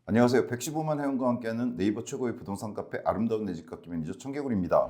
안녕하세요. 115만 회원과 함께하는 네이버 최고의 부동산 카페 아름다운 내 집 갚기 매니저 청개구리입니다.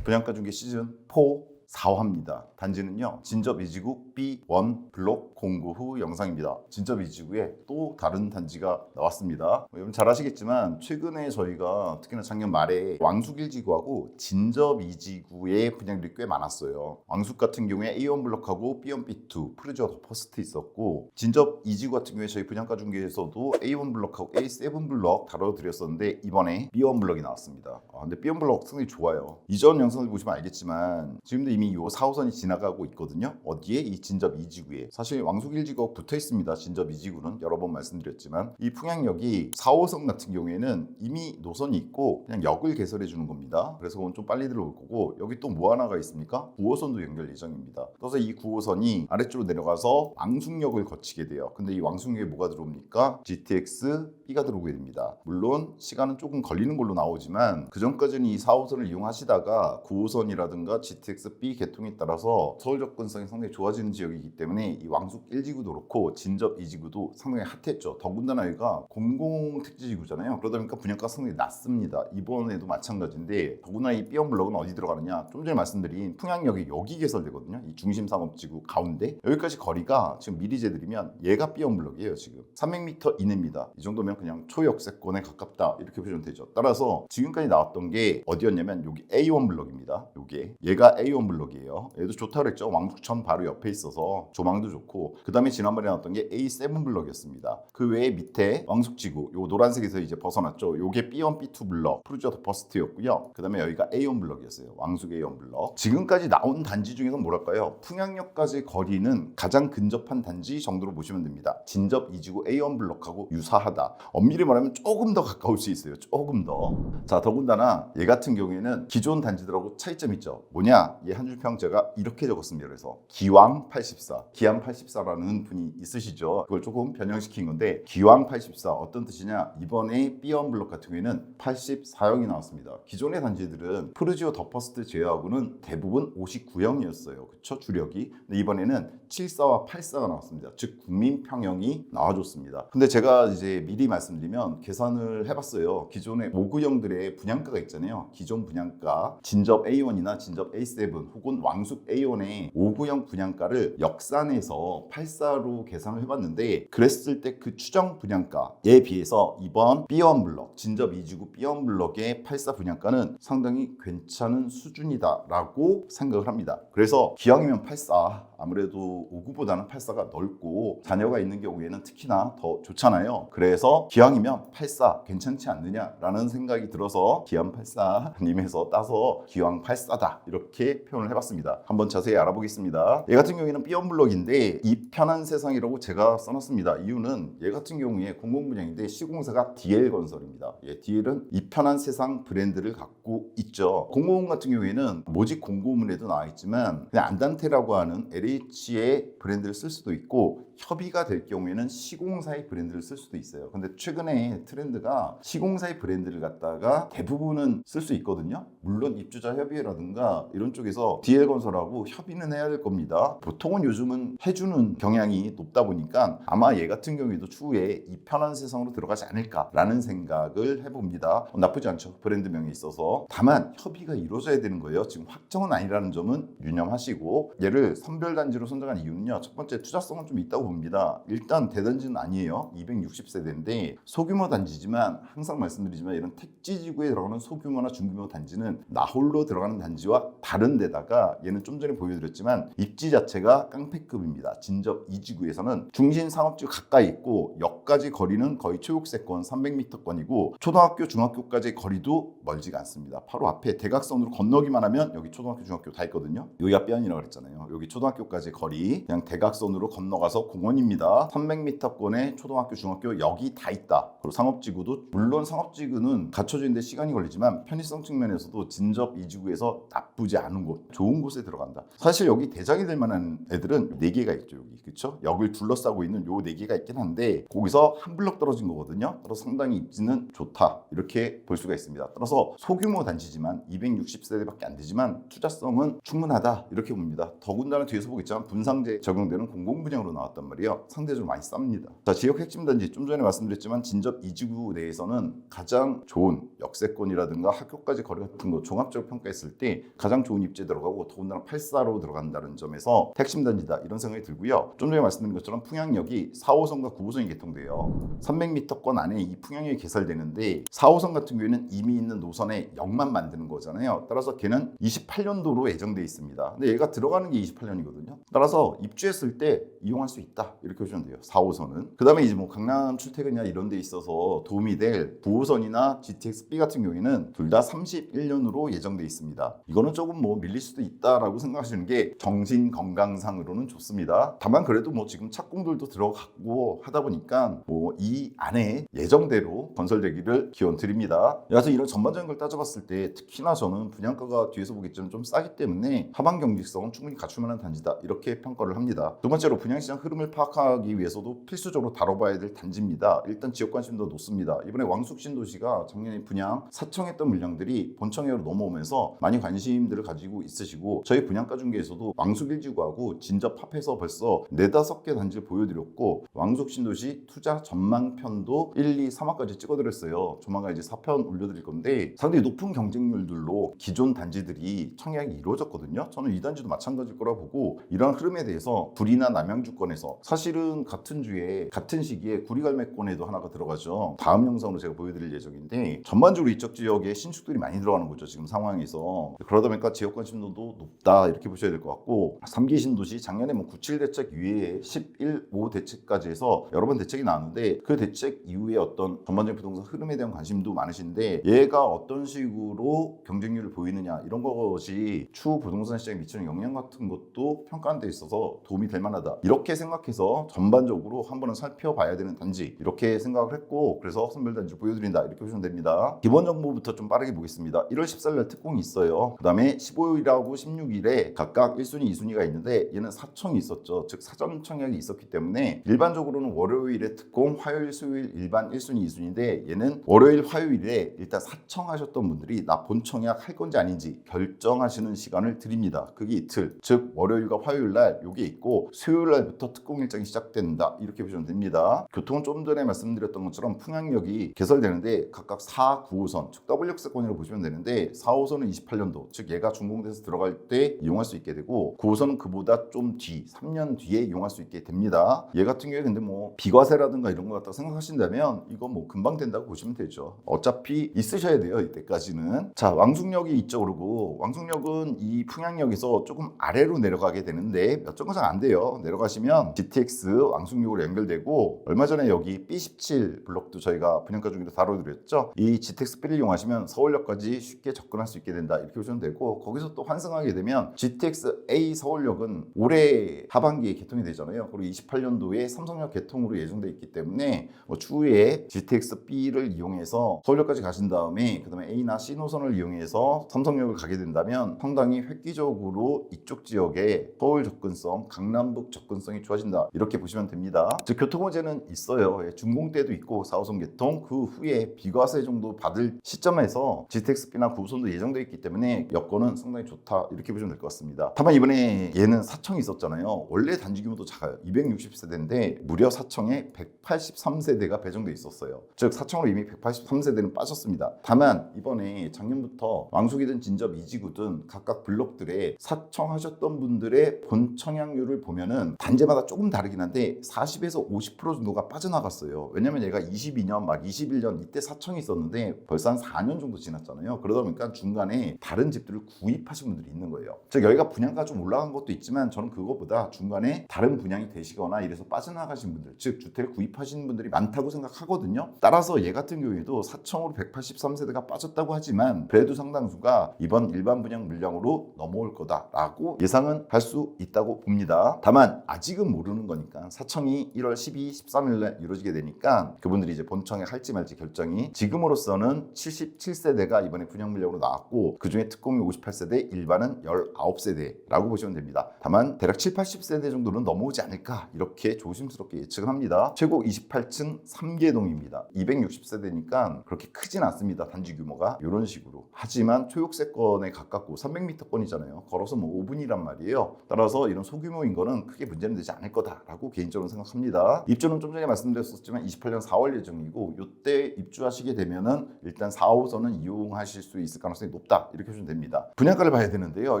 분양가 중개 시즌 4 4화입니다. 단지는요, 진접 이지구 B1 블록 공고 후 영상입니다. 진접 이지구에 또 다른 단지가 나왔습니다. 여러분 잘 아시겠지만 최근에 저희가 특히나 작년 말에 왕숙 1지구하고 진접 이지구의 분양들이 꽤 많았어요. 왕숙 같은 경우에 A1 블록하고 B1, B2 푸르지오 더 퍼스트 있었고, 진접 이지구 같은 경우에 저희 분양가 중개에서도 A1 블록하고 A7 블록 다뤄드렸었는데 이번에 B1 블록이 나왔습니다. 근데 B1 블록 상당히 좋아요. 이전 영상을 보시면 알겠지만 지금도 이미 이 4호선이 지나가고 있거든요. 어디에? 이 진접 2지구에. 사실 왕숙 1지구가 붙어 있습니다. 진접 2지구는 여러 번 말씀드렸지만, 이 풍양역이 4호선 같은 경우에는 이미 노선이 있고 그냥 역을 개설해 주는 겁니다. 그래서 그건 좀 빨리 들어올 거고, 여기 또 뭐 하나가 있습니까? 9호선도 연결 예정입니다. 그래서 이 9호선이 아래쪽으로 내려가서 왕숙역을 거치게 돼요. 근데 이 왕숙역에 뭐가 들어옵니까? GTX B가 들어오게 됩니다. 물론 시간은 조금 걸리는 걸로 나오지만 그 전까지는 이 4호선을 이용하시다가 9호선이라든가 GTX B 개통에 따라서 서울 접근성이 상당히 좋아지는 지역이기 때문에 이 왕숙 1지구도 그렇고 진접 2지구도 상당히 핫했죠. 더군다나 여기가 공공택지지구잖아요. 그러다 보니까 분양가 상당히 낮습니다. 이번에도 마찬가지인데, 더구나 이 B형 블록은 어디 들어가느냐, 좀 전에 말씀드린 풍양역이 여기 개설되거든요. 이 중심상업지구 가운데 여기까지 거리가 지금 미리 재드리면 얘가 B형 블록이에요. 지금 300m 이내입니다. 이 정도면 그냥 초역세권에 가깝다 이렇게 보시면 되죠. 따라서 지금까지 나왔던 게 어디였냐면 여기 A1 블록입니다. 요게 얘가 A1 블록이에요. 얘도 좋다고 그랬죠. 왕숙천 바로 옆에 있어서 조망도 좋고, 그 다음에 지난번에 나왔던 게 A7 블록이었습니다. 그 외에 밑에 왕숙지구 요 노란색에서 이제 벗어났죠. 요게 B1, B2 블록 푸르지오 더 퍼스트였고요. 그 다음에 여기가 A1 블록이었어요. 왕숙 A1 블록. 지금까지 나온 단지 중에서 뭐랄까요, 풍양역까지 거리는 가장 근접한 단지 정도로 보시면 됩니다. 진접 이지구 A1 블록하고 유사하다. 엄밀히 말하면 조금 더 가까울 수 있어요. 조금 더. 자, 더군다나 얘 같은 경우에는 기존 단지들하고 차이점 있죠. 뭐냐? 얘 한 줄 평 제가 이렇게 적었습니다. 그래서 기왕 84, 기안 84라는 분이 있으시죠. 그걸 조금 변형시킨 건데, 기왕 84 어떤 뜻이냐? 이번에 B1 블록 같은 경우에는 84형이 나왔습니다. 기존의 단지들은 푸르지오 더 퍼스트 제외하고는 대부분 59형이었어요. 그쵸? 주력이. 근데 이번에는 74와 84가 나왔습니다. 즉 국민평형이 나와줬습니다. 근데 제가 이제 미리 말씀드리면 계산을 해봤어요. 기존의 59형들의 분양가가 있잖아요. 기존 분양가 진접 A1이나 진접 A7 혹은 왕숙 A1의 59형 분양가를 역산해서 84로 계산을 해봤는데, 그랬을 때 그 추정 분양가에 비해서 이번 B1 블록 진접 2지구 B1 블록의 84 분양가는 상당히 괜찮은 수준이다라고 생각을 합니다. 그래서 기왕이면 84, 아무래도 59보다는 84가 넓고 자녀가 있는 경우에는 특히나 더 좋잖아요. 그래서 기왕이면 84 괜찮지 않느냐라는 생각이 들어서 기왕 84님에서 따서 기왕 84다 이렇게 표현을 해봤습니다. 한번 자세히 알아보겠습니다. 얘 같은 경우에는 B1 블록인데 이 편한 세상이라고 제가 써놨습니다. 이유는 얘 같은 경우에 공공분양인데 시공사가 DL건설입니다. DL은 이 편한 세상 브랜드를 갖고 있죠. 공공분 같은 경우에는 모집 공고문에도 나와 있지만 그냥 안단테라고 하는 LH의 브랜드를 쓸 수도 있고, 협의가 될 경우에는 시공사의 브랜드를 쓸 수도 있어요. 근데 최근에 트렌드가 시공사의 브랜드를 갖다가 대부분은 쓸 수 있거든요. 물론 입주자 협의회라든가 이런 쪽에서 DL건설하고 협의는 해야 될 겁니다. 보통은 요즘은 해주는 경향이 높다 보니까 아마 얘 같은 경우에도 추후에 이 편한 세상으로 들어가지 않을까라는 생각을 해봅니다. 나쁘지 않죠. 브랜드명에 있어서. 다만 협의가 이루어져야 되는 거예요. 지금 확정은 아니라는 점은 유념하시고, 얘를 선별단지로 선정한 이유는요, 첫 번째 투자성은 좀 있다고 봅니다. 일단 대단지는 아니에요. 260세대인데 소규모 단지지만 항상 말씀드리지만 이런 택지지구에 들어가는 소규모나 중규모 단지는 나홀로 들어가는 단지와 다른 데다가 얘는 좀 전에 보여드렸지만 입지 자체가 깡패급입니다. 진접 2지구에서는 중심 상업지구 가까이 있고 역까지 거리는 거의 초역세권 300m권이고 초등학교 중학교까지 거리도 멀지가 않습니다. 바로 앞에 대각선으로 건너기만 하면 여기 초등학교 중학교 다 있거든요. 여기가 뼈이라고 그랬잖아요. 여기 초등학교까지 거리 그냥 대각선으로 건너가서 공원입니다. 300m권의 초등학교 중학교 여기 다 있다. 그리고 상업지구도 물론 상업지구는 갖춰지는데 시간이 걸리지만 편의성 측면에서도 진접 2지구에서 나쁘지 않은 곳, 좋은 곳에 들어간다. 사실 여기 대장이 될 만한 애들은 4개가 있죠. 여기 그렇죠? 역을 둘러싸고 있는 요 4개가 있긴 한데 거기서 한 블럭 떨어진 거거든요. 그래서 상당히 입지는 좋다 이렇게 볼 수가 있습니다. 따라서 소규모 단지지만 260세대밖에 안 되지만 투자성은 충분하다 이렇게 봅니다. 더군다나 뒤에서 보겠지만 분상제 적용되는 공공분양으로 나왔단 말이에요. 상대적으로 많이 쌉니다. 자, 지역 핵심 단지 좀 전에 말씀드렸지만 진접 이지구 내에서는 가장 좋은 역세권이라든가 학교까지 거리 같은 거 종합적으로 평가했을 때 가장 좋은 입지에 들어가고 더군다나 8사로 들어간다는 점에서 핵심 단지다 이런 생각이 들고요. 좀 전에 말씀드린 것처럼 풍양역이 4호선과 9호선이 개통돼요. 300m권 안에 이 풍양역이 개설되는데 4호선 같은 경우에는 이미 있는 노선에 역만 만드는 거잖아요. 따라서 걔는 28년도로 예정돼 있습니다. 근데 얘가 들어가는 게 28년이거든요. 따라서 입주했을 때 이용할 수 있다 이렇게 보시면 돼요. 4호선은. 그 다음에 이제 뭐 강남 출퇴근이나 이런 데 있어서 도움이 될 9호선이나 GTX-B 같은 경우에는 둘 다 31년으로 예정돼 있습니다. 이거는 조금 뭐 밀릴 수도 있다라고 생각하시는 게 정신 건강상으로는 좋습니다. 다만 그래도 뭐 지금 착공들도 들어가고 하다 보니까 뭐 이 안에 예정대로 건설되기를 기원 드립니다. 여하튼 이런 전반적인 걸 따져봤을 때 특히나 저는 분양가가 뒤에서 보겠지만 좀 싸기 때문에 하반 경직성은 충분히 갖출 만한 단지다 이렇게 평가를 합니다. 두 번째로 분양시장 흐름을 파악하기 위해서도 필수적으로 다뤄봐야 될 단지입니다. 일단 지역 관심도 높습니다. 이번에 왕숙신도시가 작년에 분양 사청했던 물량들이 본청약으로 넘어오면서 많이 관심들을 가지고 있으시고 저희 분양가 중개에서도 왕숙일지구하고 진접합해서 벌써 4-5개 단지를 보여드렸고 왕숙신도시 투자 전망편도 1, 2, 3화까지 찍어드렸어요. 조만간 이제 4편 올려드릴 건데 상당히 높은 경쟁률들로 기존 단지들이 청약이 이루어졌거든요. 저는 이 단지도 마찬가지일 거라 보고 이런 흐름에 대해서 구리나 남양주권에서 사실은 같은 주에 같은 시기에 구리갈매권에도 하나가 들어가죠. 다음 영상으로 제가 보여드릴 예정인데 전반적으로 이쪽 지역에 신축들이 많이 들어가는 거죠. 지금 상황에서. 그러다 보니까 지역 관심도도 높다 이렇게 보셔야 될 것 같고 3기 신도시 작년에 뭐 97 대책 이외에 11, 5 대책까지 해서 여러 번 대책이 나왔는데 그 대책 이후에 어떤 전반적인 부동산 흐름에 대한 관심도 많으신데 얘가 어떤 식으로 경쟁률을 보이느냐 이런 것이 추후 부동산 시장에 미치는 영향 같은 것도 평가하는 데 있어서 도움이 될 만하다 이렇게 생각해서 전반적으로 한번은 살펴봐야 되는 단지 이렇게 생각을 했고 그래서 선별단지를 보여드린다 이렇게 보시면 됩니다. 기본 정보부터 좀 빠르게 보겠습니다. 1월 14일 특공이 있어요. 그 다음에 15일하고 16일에 각각 1순위 2순위가 있는데 얘는 사청이 있었죠. 즉 사전 청약이 있었기 때문에 일반적으로는 월요일에 특공 화요일 수요일 일반 1순위 2순위인데 얘는 월요일 화요일에 일단 사청하셨던 분들이 나 본청약 할 건지 아닌지 결정하시는 시간을 드립니다. 그게 이틀 즉 월요일과 화요일 날 요게 있고 수요일 날부터 특공 일정이 시작된다 이렇게 보시면 됩니다. 교통은 좀 전에 말씀드렸던 것처럼 풍양역이 개설되는데 각각 4, 9호선 즉 W역세권이라고 보시면 되는데 4호선은 28년도 즉 얘가 준공돼서 들어갈 때 이용할 수 있게 되고 9호선은 그보다 좀 뒤 3년 뒤에 이용할 수 있게 됩니다. 얘 같은 경우에 근데 뭐 비과세라든가 이런 거 갖다 생각하신다면 이거 뭐 금방 된다고 보시면 되죠. 어차피 있으셔야 돼요 이때까지는. 자 왕숙역이 이쪽으로 왕숙역은 이 풍양역에서 조금 아래로 내려가게 되는데 몇 정거장 안 돼요. 내려가시면 GTX 왕숙역으로 연결되고 얼마 전에 여기 B17 블록도 저희가 분양가 중에도 다뤄드렸죠. 이 GTX-B를 이용하시면 서울역까지 쉽게 접근할 수 있게 된다 이렇게 보시면 되고 거기서 또 환승하게 되면 GTX-A 서울역은 올해 하반기에 개통이 되잖아요. 그리고 28년도에 삼성역 개통으로 예정돼 있기 때문에 뭐 추후에 GTX-B를 이용해서 서울역까지 가신 다음에 그 다음에 A나 C 노선을 이용해서 삼성역을 가게 된다면 상당히 획기적으로 이쪽 지역에 서울 접근성, 강남북 접근성이 좋아진다 이렇게 보시면 됩니다. 즉 교통호재는 있어요. 준공 때도 있고 4호선 개통 그 후에 비과세 정도 받을 시점에서 GTX-B나 9호선도 예정되어 있기 때문에 여건은 상당히 좋다 이렇게 보시면 될 것 같습니다. 다만 이번에 얘는 사청이 있었잖아요. 원래 단지 규모도 작아요. 260세대인데 무려 사청에 183세대가 배정돼 있었어요. 즉 사청으로 이미 183세대는 빠졌습니다. 다만 이번에 작년부터 왕숙이든 진접 이지구든 각각 블록들에 사청하셨던 분들의 본 청약률을 보면은 단지마다 조금 다르긴 한데 40에서 50% 정도가 빠져나갔어요. 왜냐면 얘가 22년 막 21년 이때 사청이 있었는데 벌써 한 4년 정도 지났잖아요. 그러다 보니까 중간에 다른 집들을 구입하신 분들이 있는 거예요. 즉 여기가 분양가 좀 올라간 것도 있지만 저는 그것보다 중간에 다른 분양이 되시거나 이래서 빠져나가신 분들 즉 주택을 구입하시는 분들이 많다고 생각하거든요. 따라서 얘 같은 경우에도 사청으로 183세대가 빠졌다고 하지만 그래도 상당수가 이번 일반 분양 물량으로 넘어올 거다라고 예상은 할 수 있다고 봅니다. 다만 아직은 모르는 거니까 사청이 1월 12, 13일에 이루어지게 되니까 그분들이 이제 본청에 할지 말지 결정이 지금으로서는 77세대가 이번에 분양 물량으로 나왔고 그중에 특공이 58세대 일반은 19세대라고 보시면 됩니다. 다만 대략 7, 80세대 정도는 정도는 넘어오지 않을까 이렇게 조심스럽게 예측을 합니다. 최고 28층 3개동입니다. 260세대니까 그렇게 크진 않습니다. 단지 규모가 이런 식으로. 하지만 초역세권에 가깝고 300m권이잖아요. 걸어서 뭐 5분이란 말이에요. 따라서 이런 소규모인 거는 크게 문제는 되지 않을 거다라고 개인적으로 생각합니다. 입주는 좀 전에 말씀드렸었지만 28년 4월 예정이고 이때 입주하시게 되면은 일단 4호선은 이용하실 수 있을 가능성이 높다 이렇게 보시면 됩니다. 분양가를 봐야 되는데요.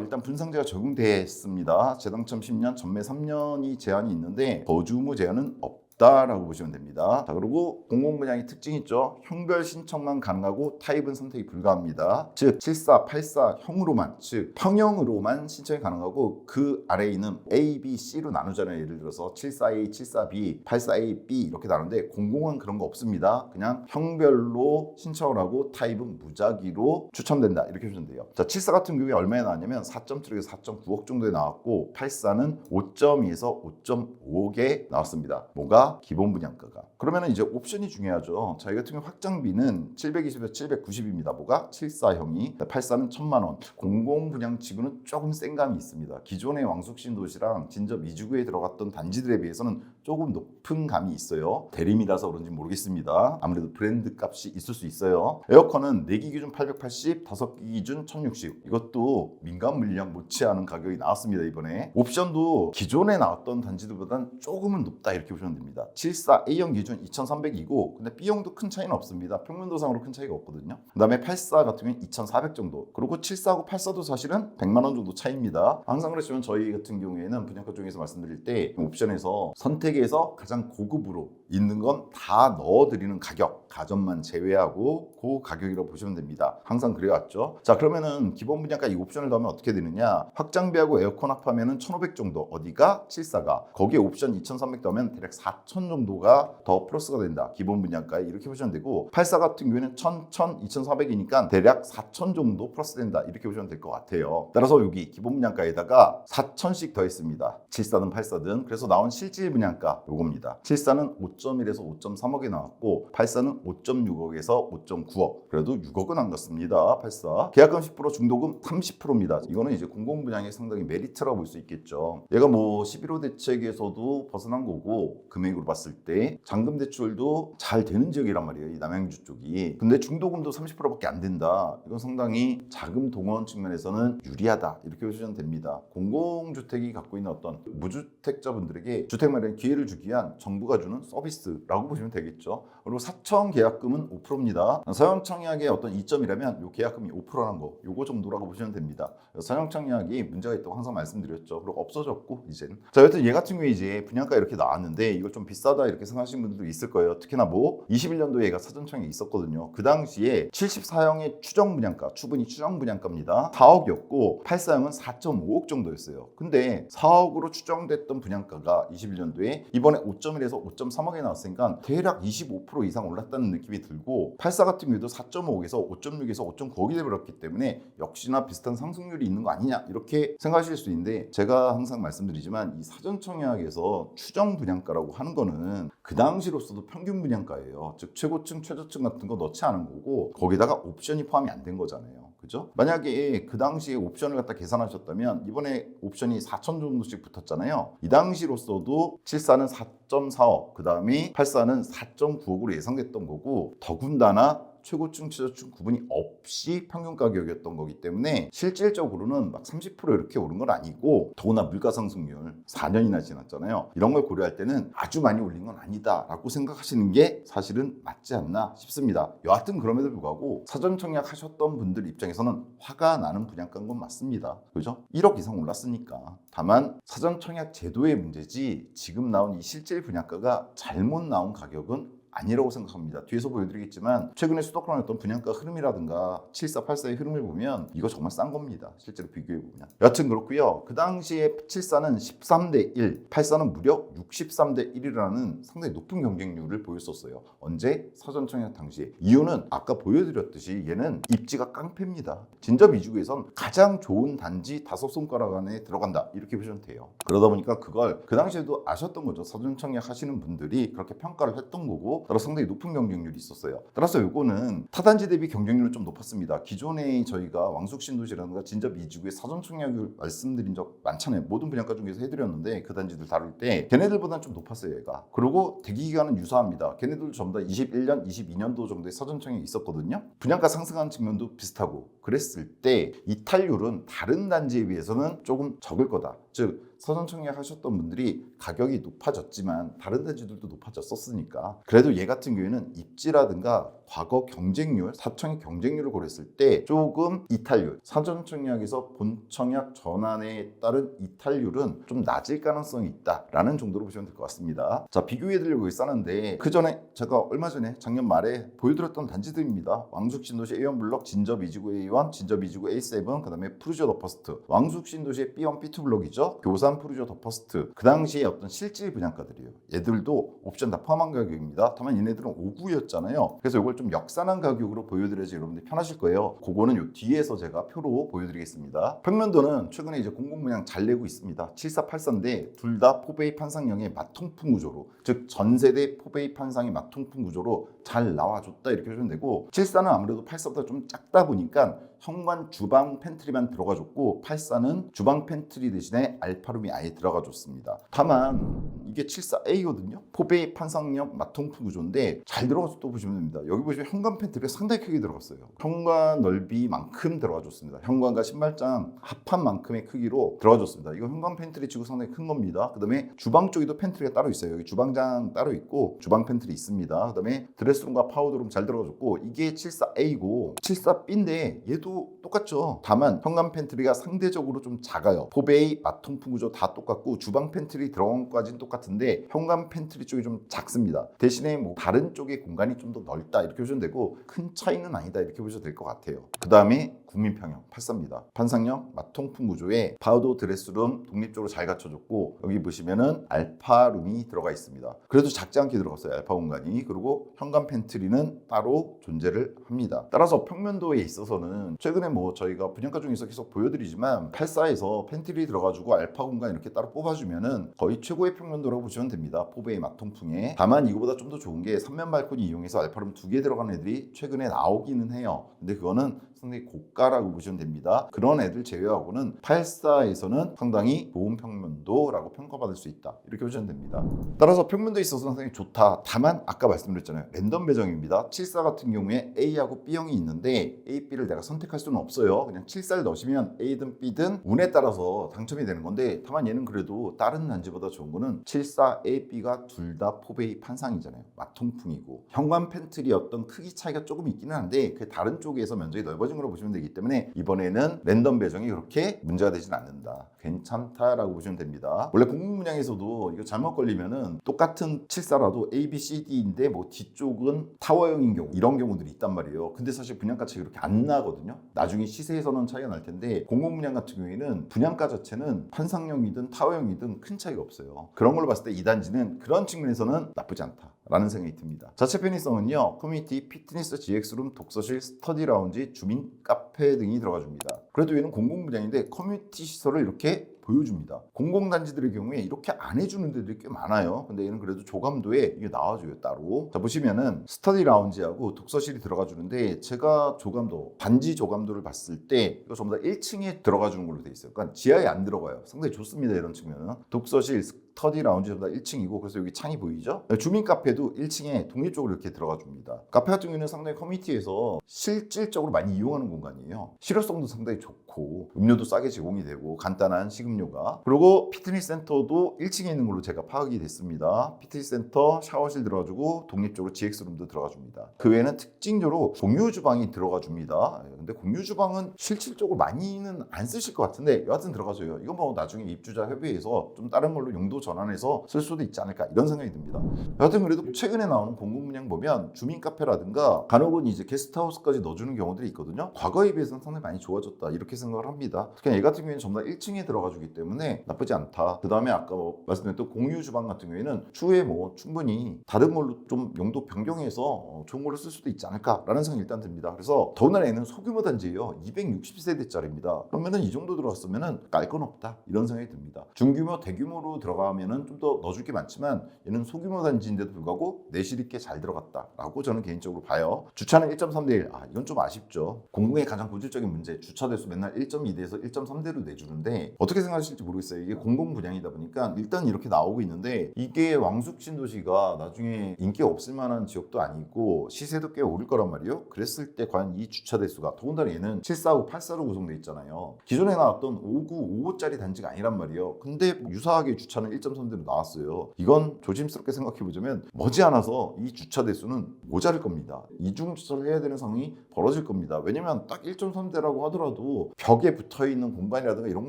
일단 분상제가 적용됐습니다. 재당첨 10년, 전매 3년이 제한이 있는데 거주 의무 제한은 없다라고 보시면 됩니다. 자, 그리고 공공분양의 특징이 있죠. 형별 신청만 가능하고 타입은 선택이 불가합니다. 즉 74, 84형으로만, 즉 평형으로만 신청이 가능하고 그 아래에 있는 A, B, C로 나누잖아요. 예를 들어서 74A, 74B, 84A, B 이렇게 나누는데 공공은 그런 거 없습니다. 그냥 형별로 신청을 하고 타입은 무작위로 추첨된다 이렇게 보시면 돼요. 자, 74 같은 경우에 얼마에 나왔냐면 4.7에서 4.9억 정도에 나왔고 84는 5.2에서 5.5억에 나왔습니다. 뭐가? 기본 분양가가. 그러면 이제 옵션이 중요하죠. 저희 같은 경우 확장비는 720에서 790입니다. 뭐가? 74형이. 84는 1,000만 원. 공공 분양치고는 조금 센 감이 있습니다. 기존의 왕숙신도시랑 진접 2주구에 들어갔던 단지들에 비해서는 조금 높은 감이 있어요. 대림이라서 그런지 모르겠습니다. 아무래도 브랜드 값이 있을 수 있어요. 에어컨은 4기 기준 880, 5기 기준 1060. 이것도 민간 물량 못지않은 가격이 나왔습니다. 이번에. 옵션도 기존에 나왔던 단지들보다는 조금은 높다 이렇게 보시면 됩니다. 74 A형 기준 2,300이고 근데 B형도 큰 차이는 없습니다. 평면도상으로 큰 차이가 없거든요. 그 다음에 84 같은 경우는 2,400 정도. 그리고 74하고 84도 사실은 100만 원 정도 차이입니다. 항상 그렇지만 저희 같은 경우에는 분양가 쪽에서 말씀드릴 때 옵션에서 선택에서 가장 고급으로 있는 건 다 넣어드리는 가격, 가전만 제외하고 그 가격이라고 보시면 됩니다. 항상 그래왔죠. 자, 그러면은 기본 분양가 이 옵션을 넣으면 어떻게 되느냐? 확장비하고 에어컨 합하면은 1,500 정도. 어디가? 74가. 거기에 옵션 2,300 넣으면 대략 4,000 정도가 더 플러스가 된다. 기본 분양가에 이렇게 보시면 되고 84 같은 경우에는 1,000, 2,400이니까 대략 4,000 정도 플러스 된다. 이렇게 보시면 될 것 같아요. 따라서 여기 기본 분양가에다가 4,000씩 더했습니다. 74든 84든. 그래서 나온 실질 분양가 요겁니다. 74는 5.1에서 5.3억에 나왔고 84는 5.6억에서 5.9억. 그래도 6억은 안 갔습니다. 84. 계약금 10%, 중도금 30%입니다. 이거는 이제 공공분양의 상당히 메리트라고 볼 수 있겠죠. 얘가 뭐 11호 대책에서도 벗어난 거고 금액으로 봤을 때 잔금 대출도 잘 되는 지역이란 말이에요. 이 남양주 쪽이. 근데 중도금도 30%밖에 안 된다. 이건 상당히 자금 동원 측면에서는 유리하다. 이렇게 보시면 됩니다. 공공주택이 갖고 있는 어떤 무주택자분들에게 주택 마련 기회를 주기 위한 정부가 주는 서비스라고 보시면 되겠죠. 그리고 사청 계약금은 5%입니다. 서영청약의 어떤 이점이라면 이 계약금이 5%라는 거, 요거 정도라고 보시면 됩니다. 서영청약이 문제가 있다고 항상 말씀드렸죠. 그리고 없어졌고 이제는. 자, 여튼 얘 같은 경우에 이제 분양가 이렇게 나왔는데 이걸 좀 비싸다 이렇게 생각하시는 분들도 있을 거예요. 특히나 뭐 21년도에 얘가 사전청약이 있었거든요. 그 당시에 74형의 추정 분양가, 추분이 추정 분양가입니다. 4억이었고 84형은 4.5억 정도였어요. 근데 4억으로 추정됐던 분양가가 21년도에 이번에 5.1에서 5.3억에 나왔으니까 대략 25% 이상 올랐다는 느낌이 들고 84 같은 경우에도 4.5억에서 5.6에서 5.9억이 되버렸기 때문에 역시나 비슷한 상승률이 있는 거 아니냐 이렇게 생각하실 수 있는데 제가 항상 말씀드리지만 이 사전청약에서 추정 분양가라고 하는 거는 그 당시로서도 평균 분양가예요. 즉 최고층, 최저층 같은 거 넣지 않은 거고 거기다가 옵션이 포함이 안 된 거잖아요. 그죠? 만약에 그 당시에 옵션을 갖다 계산하셨다면 이번에 옵션이 4천 정도씩 붙었잖아요. 이 당시로서도 74는 4.4억, 그 다음에 84는 4.9억으로 예상됐던 거고 더군다나 최고층, 최저층 구분이 없이 평균 가격이었던 거기 때문에 실질적으로는 막 30% 이렇게 오른 건 아니고 더구나 물가 상승률 4년이나 지났잖아요. 이런 걸 고려할 때는 아주 많이 올린 건 아니다 라고 생각하시는 게 사실은 맞지 않나 싶습니다. 여하튼 그럼에도 불구하고 사전 청약 하셨던 분들 입장에서는 화가 나는 분양가인 건 맞습니다. 그죠? 1억 이상 올랐으니까. 다만 사전 청약 제도의 문제지 지금 나온 이 실질 분양가가 잘못 나온 가격은 아니라고 생각합니다. 뒤에서 보여드리겠지만 최근에 수도권의 어떤 분양가 흐름이라든가 74, 84의 흐름을 보면 이거 정말 싼 겁니다. 실제로 비교해보면. 여하튼 그렇고요. 그 당시에 74는 13대 1, 84는 무려 63대 1이라는 상당히 높은 경쟁률을 보였었어요. 언제? 사전청약 당시에. 이유는 아까 보여드렸듯이 얘는 입지가 깡패입니다. 진접 2주구에선 가장 좋은 단지 5손가락 안에 들어간다. 이렇게 보시면 돼요. 그러다 보니까 그걸 그 당시에도 아셨던 거죠. 사전청약 하시는 분들이 그렇게 평가를 했던 거고 있었고 따라서 상당히 높은 경쟁률이 있었어요. 따라서 요거는 타단지 대비 경쟁률은 좀 높았습니다. 기존에 저희가 왕숙신도시라든가 진접 이지구의 사전 청약을 말씀드린 적 많잖아요. 모든 분양가 중에서 해드렸는데 그 단지들 다룰 때 걔네들보다는 좀 높았어요. 얘가. 그리고 대기 기간은 유사합니다. 걔네들도 전부 다 21년, 22년도 정도의 사전 청약이 있었거든요. 분양가 상승하는 측면도 비슷하고 그랬을 때 이탈률은 다른 단지에 비해서는 조금 적을 거다. 즉 사전 청약하셨던 분들이 가격이 높아졌지만 다른 단지들도 높아졌었으니까 그래도 얘 같은 경우에는 입지라든가 과거 경쟁률, 사청약 경쟁률을 고렸을 때 조금 이탈률, 사전 청약에서 본 청약 전환에 따른 이탈률은 좀 낮을 가능성이 있다라는 정도로 보시면 될 것 같습니다. 자, 비교해드리려고 있었는데 그 전에 제가 얼마 전에 작년 말에 보여드렸던 단지들입니다. 왕숙신도시 A1 블럭, 진접 이지구 A1, 진접 이지구 A7, 그 다음에 푸르지오 더 퍼스트, 왕숙신도시의 B1, B2 블럭이죠. 교산 푸르지오 더 퍼스트. 그 당시에 어떤 실질 분양가들이에요. 얘들도 옵션 다 포함한 가격입니다. 다만 얘네들은 5구였잖아요. 그래서 이걸 좀 역산한 가격으로 보여드려야지 여러분들이 편하실 거예요. 그거는 요 뒤에서 제가 표로 보여드리겠습니다. 평면도는 최근에 이제 공공분양 잘 내고 있습니다. 7484인데 둘 다 포베이 판상형의 맞통풍 구조로, 즉 전세대 포베이 판상의 맞통풍 구조로 잘 나와줬다 이렇게 보시면 되고, 74는 아무래도 84보다 좀 작다 보니까 현관 주방 팬트리만 들어가줬고 84는 주방 팬트리 대신에 알파룸이 아예 들어가줬습니다. 다만 이게 74A거든요. 포베이 판상형 맞통풍 구조인데 잘 들어가서 또 보시면 됩니다. 여기 보시면 현관 팬트리가 상당히 크게 들어갔어요. 현관 넓이만큼 들어가줬습니다. 현관과 신발장 합한 만큼의 크기로 들어가줬습니다. 이거 현관 팬트리 치고 상당히 큰 겁니다. 그 다음에 주방 쪽에도 팬트리가 따로 있어요. 여기 주방장 따로 있고 주방 팬트리 있습니다. 그 다음에 드레스룸과 파우더룸 잘 들어가줬고, 이게 74A고 74B인데 얘도 똑같죠. 다만 현관 팬트리가 상대적으로 좀 작아요. 포베이 맞통풍 구조 다 똑같고 주방 팬트리 들어간 것까지는 똑같은데 현관 팬트리 쪽이 좀 작습니다. 대신에 뭐 다른 쪽의 공간이 좀 더 넓다 이렇게 보시면 되고, 큰 차이는 아니다 이렇게 보셔도 될 것 같아요. 그 다음에 국민평형 84입니다. 판상형 맞통풍 구조에 파우더 드레스룸 독립적으로 잘 갖춰졌고, 여기 보시면은 알파룸이 들어가 있습니다. 그래도 작지 않게 들어갔어요. 알파 공간이. 그리고 현관 팬트리는 따로 존재를 합니다. 따라서 평면도에 있어서는 최근에 뭐 저희가 분양가 중에서 계속 보여드리지만 84에서 팬트리 들어가지고 알파 공간 이렇게 따로 뽑아주면은 거의 최고의 평면도라고 보시면 됩니다. 포베이 맞통풍에. 다만 이거보다 좀 더 좋은 게 3면 발코니 이용해서 알파룸 2개 들어가는 애들이 최근에 나오기는 해요. 근데 그거는 상당히 고가라고 보시면 됩니다. 그런 애들 제외하고는 84에서는 상당히 좋은 평면도라고 평가받을 수 있다 이렇게 보시면 됩니다. 따라서 평면도에 있어서 상당히 좋다. 다만 아까 말씀드렸잖아요. 랜덤 배정입니다. 74 같은 경우에 A하고 B형이 있는데 A, B를 내가 선택할 수는 없어요. 그냥 74를 넣으시면 A든 B든 운에 따라서 당첨이 되는 건데, 다만 얘는 그래도 다른 단지보다 좋은 거는 74 A, B가 둘 다 포베이 판상이잖아요. 맞통풍이고 현관 팬트리 어떤 크기 차이가 조금 있기는 한데 그 다른 쪽에서 면적이 넓어진 걸로 보시면 되기 때문에 이번에는 랜덤 배정이 그렇게 문제가 되진 않는다. 괜찮다라고 보시면 됩니다. 원래 공공분양에서도 이거 잘못 걸리면은 똑같은 74라도 A, B, C, D인데 뭐 뒤쪽은 타워형인 경우, 이런 경우들이 있단 말이에요. 근데 사실 분양가 차이가 그렇게 안 나거든요. 나중에 시세에서는 차이가 날 텐데 공공분양 같은 경우에는 분양가 자체는 판상형이든 타워형이든 큰 차이가 없어요. 그런 걸로 봤을 때 이 단지는 그런 측면에서는 나쁘지 않다 라는 생각이 듭니다. 자체 편의성은요, 커뮤니티, 피트니스, GX룸, 독서실, 스터디 라운지, 주민, 카페 등이 들어가 줍니다. 그래도 얘는 공공분양인데 커뮤니티 시설을 이렇게 보여줍니다. 공공단지들의 경우에 이렇게 안 해주는 데들이 꽤 많아요. 근데 얘는 그래도 조감도에 이게 나와줘요, 따로. 자, 보시면은 스터디 라운지하고 독서실이 들어가 주는데, 제가 조감도, 단지 조감도를 봤을 때 이거 전부 다 1층에 들어가 주는 걸로 돼 있어요. 그러니까 지하에 안 들어가요. 상당히 좋습니다, 이런 측면은. 독서실, 스터디 라운지 전부 다 1층이고, 그래서 여기 창이 보이죠? 주민 카페도 1층에 독립적으로 이렇게 들어가 줍니다. 카페 같은 경우에는 상당히 커뮤니티에서 실질적으로 많이 이용하는 공간이에요. 실효성도 상당히 좋고 음료도 싸게 제공이 되고 간단한 식음료가. 그리고 피트니스 센터도 1층에 있는 걸로 제가 파악이 됐습니다. 피트니스 센터 샤워실 들어가주고 독립적으로 GX룸도 들어가줍니다. 그 외에는 특징적으로 공유 주방이 들어가줍니다. 근데 공유 주방은 실질적으로 많이는 안 쓰실 것 같은데 여하튼 들어가줘요. 이건 뭐 나중에 입주자 협의해서 좀 다른 걸로 용도 전환해서 쓸 수도 있지 않을까 이런 생각이 듭니다. 여하튼 그래도 최근에 나오는 공공분양 보면 주민 카페라든가 간혹은 이제 게스트하우스까지 넣어주는 경우들이 있거든요. 과거에 비해서는 상당히 많이 좋아졌다 이렇게 생각을 합니다. 특히 얘 같은 경우에는 전부 다 1층에 들어가 주기 때문에 나쁘지 않다. 그 다음에 아까 뭐 말씀드렸던 공유 주방 같은 경우에는 추후에 뭐 충분히 다른 걸로 좀 용도 변경해서 좋은 걸로 쓸 수도 있지 않을까라는 생각이 일단 듭니다. 그래서 더군다나 얘는 소규모 단지예요. 260세대짜리입니다. 그러면은 이 정도 들어갔으면은 깔 건 없다 이런 생각이 듭니다. 중규모, 대규모로 들어가 비교하면은 좀 더 넣어줄 게 많지만 얘는 소규모 단지인데도 불구하고 내실 있게 잘 들어갔다라고 저는 개인적으로 봐요. 주차는 1.3대 1. 이건 좀 아쉽죠. 공공의 가장 본질적인 문제, 주차 대수 맨날 1.2대에서 1.3대로 내주는데 어떻게 생각하실지 모르겠어요. 이게 공공 분양이다 보니까 일단 이렇게 나오고 있는데 이게 왕숙 신도시가 나중에 인기가 없을 만한 지역도 아니고 시세도 꽤 오를 거란 말이에요. 그랬을 때 과연 이 주차 대수가, 더군다나 얘는 745, 845 구성돼 있잖아요. 기존에 나왔던 59, 55짜리 단지가 아니란 말이에요. 근데 유사하게 주차는 1.3대로 나왔어요. 이건 조심스럽게 생각해보자면 머지않아서 이 주차 대수는 모자랄 겁니다. 이중 주차를 해야 되는 상황이 벌어질 겁니다. 왜냐면 딱 1.3대라고 하더라도 벽에 붙어있는 공간이라든가 이런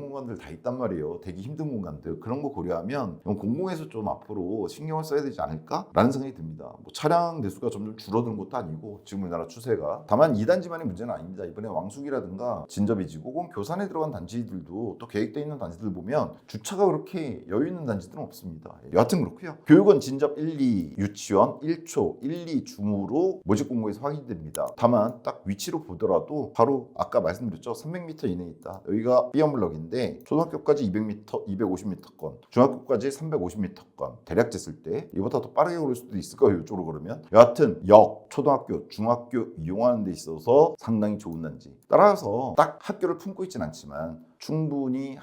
공간들 다 있단 말이에요. 되기 힘든 공간들. 그런 거 고려하면 공공에서 좀 앞으로 신경을 써야 되지 않을까라는 생각이 듭니다. 뭐 차량 대수가 점점 줄어드는 것도 아니고 지금 우리나라 추세가. 다만 이 단지만의 문제는 아닙니다. 이번에 왕숙이라든가 진접이지구 혹은 교산에 들어간 단지들도 또 계획되어 있는 단지들 보면 주차가 그렇게 여유 있는 단지들은 없습니다. 여하튼 그렇고요. 교육은 진접 1, 2 유치원 1초 1, 2 중으로 모집 공고에서 확인됩니다. 다만 딱 위치로 보더라도 바로 아까 말씀드렸죠. 300m 이내에 있다. 여기가 B언블럭인데 초등학교까지 200m, 250m권, 중학교까지 350m권. 대략 쟀을 때 이보다 더 빠르게 오를 수도 있을 거예요. 이쪽으로 그러면. 여하튼 역, 초등학교, 중학교 이용하는 데 있어서 상당히 좋은 단지. 따라서 딱 학교를 품고 있진 않지만 충분히